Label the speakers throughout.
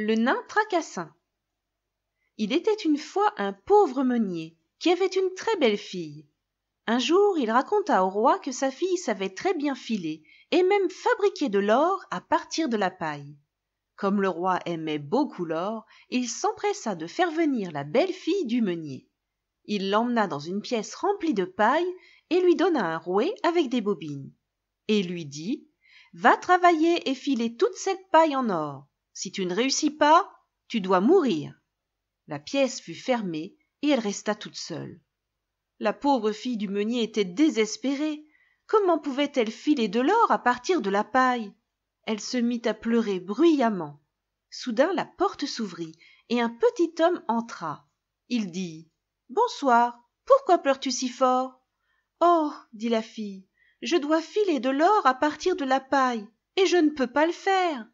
Speaker 1: Le nain Tracassin. Il était une fois un pauvre meunier qui avait une très belle fille. Un jour, il raconta au roi que sa fille savait très bien filer et même fabriquer de l'or à partir de la paille. Comme le roi aimait beaucoup l'or, il s'empressa de faire venir la belle fille du meunier. Il l'emmena dans une pièce remplie de paille et lui donna un rouet avec des bobines. Et lui dit « Va travailler et filer toute cette paille en or. Si tu ne réussis pas, tu dois mourir. » La pièce fut fermée et elle resta toute seule. La pauvre fille du meunier était désespérée. Comment pouvait-elle filer de l'or à partir de la paille? Elle se mit à pleurer bruyamment. Soudain la porte s'ouvrit et un petit homme entra. Il dit « Bonsoir, pourquoi pleures-tu si fort ?»« Oh, dit la fille, je dois filer de l'or à partir de la paille, et je ne peux pas le faire. »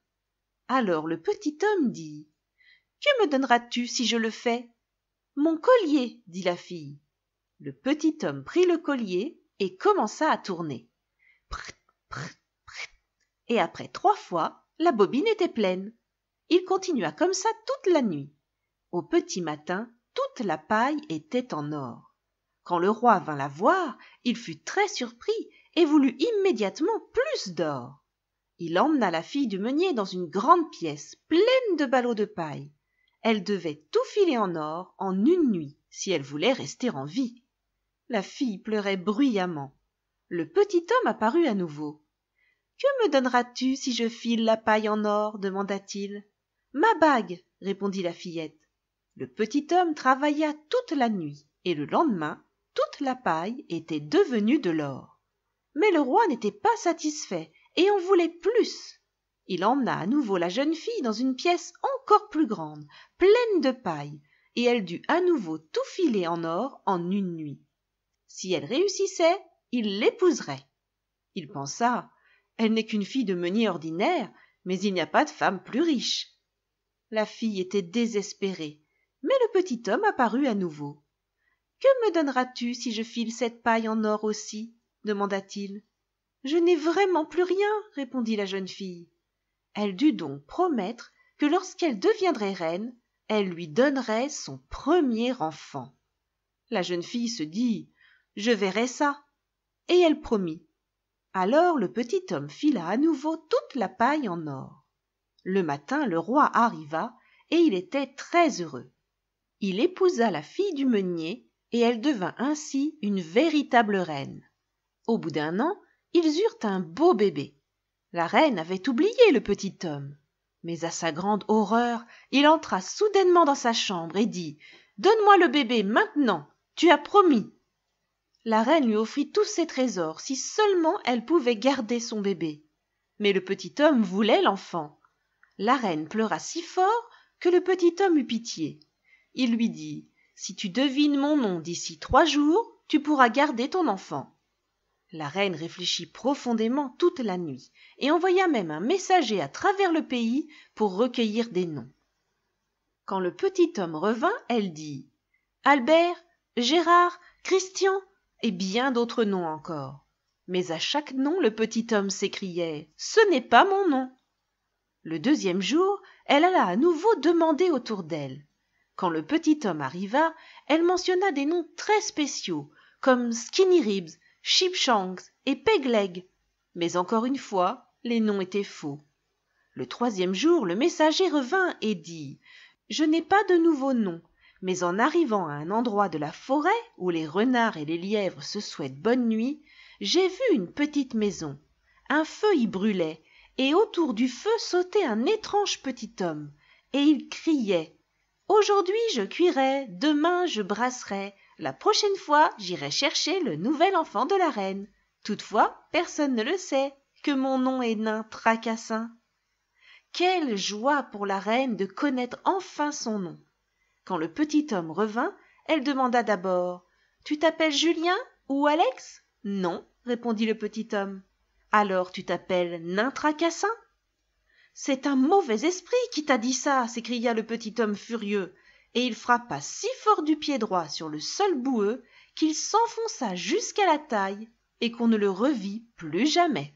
Speaker 1: Alors le petit homme dit « Que me donneras-tu si je le fais ?»« Mon collier, dit la fille. » Le petit homme prit le collier et commença à tourner. Prrrt, prrrt, prrrt. Et après 3 fois, la bobine était pleine. Il continua comme ça toute la nuit. Au petit matin, toute la paille était en or. Quand le roi vint la voir, il fut très surpris et voulut immédiatement plus d'or. Il emmena la fille du meunier dans une grande pièce pleine de ballots de paille. Elle devait tout filer en or en une nuit si elle voulait rester en vie. La fille pleurait bruyamment. Le petit homme apparut à nouveau. « Que me donneras-tu si je file la paille en or ?» demanda-t-il. « Ma bague, répondit la fillette. Le petit homme travailla toute la nuit et le lendemain, toute la paille était devenue de l'or. Mais le roi n'était pas satisfait et en voulait plus. Il emmena à nouveau la jeune fille dans une pièce encore plus grande, pleine de paille, et elle dut à nouveau tout filer en or en une nuit. Si elle réussissait, il l'épouserait. Il pensa, elle n'est qu'une fille de meunier ordinaire, mais il n'y a pas de femme plus riche. La fille était désespérée, mais le petit homme apparut à nouveau. « Que me donneras-tu si je file cette paille en or aussi ?» demanda-t-il. « Je n'ai vraiment plus rien, répondit la jeune fille. Elle dut donc promettre que lorsqu'elle deviendrait reine, elle lui donnerait son premier enfant. La jeune fille se dit « Je verrai ça », et elle promit. Alors le petit homme fila à nouveau toute la paille en or. Le matin, le roi arriva, et il était très heureux. Il épousa la fille du meunier, et elle devint ainsi une véritable reine. Au bout d'1 an, ils eurent un beau bébé. La reine avait oublié le petit homme. Mais à sa grande horreur, il entra soudainement dans sa chambre et dit « Donne-moi le bébé maintenant, tu as promis !» La reine lui offrit tous ses trésors si seulement elle pouvait garder son bébé. Mais le petit homme voulait l'enfant. La reine pleura si fort que le petit homme eut pitié. Il lui dit « Si tu devines mon nom d'ici 3 jours, tu pourras garder ton enfant. » La reine réfléchit profondément toute la nuit et envoya même un messager à travers le pays pour recueillir des noms. Quand le petit homme revint, elle dit « Albert, Gérard, Christian et bien d'autres noms encore. » Mais à chaque nom, le petit homme s'écriait « Ce n'est pas mon nom !» Le 2e jour, elle alla à nouveau demander autour d'elle. Quand le petit homme arriva, elle mentionna des noms très spéciaux comme Skinny Ribs, Sheepshanks et Pegleg. Mais encore une fois, les noms étaient faux. Le 3e jour, le messager revint et dit « Je n'ai pas de nouveau nom, mais en arrivant à un endroit de la forêt où les renards et les lièvres se souhaitent bonne nuit, j'ai vu une petite maison. Un feu y brûlait, et autour du feu sautait un étrange petit homme, et il criait « Aujourd'hui je cuirai, demain je brasserai, la prochaine fois j'irai chercher le nouvel enfant de la reine. Toutefois, personne ne le sait, que mon nom est nain Tracassin. » Quelle joie pour la reine de connaître enfin son nom. Quand le petit homme revint, elle demanda d'abord « Tu t'appelles Julien ou Alex ?»« Non, répondit le petit homme. »« Alors tu t'appelles nain Tracassin ?»« C'est un mauvais esprit qui t'a dit ça !» s'écria le petit homme furieux, et il frappa si fort du pied droit sur le sol boueux qu'il s'enfonça jusqu'à la taille et qu'on ne le revit plus jamais.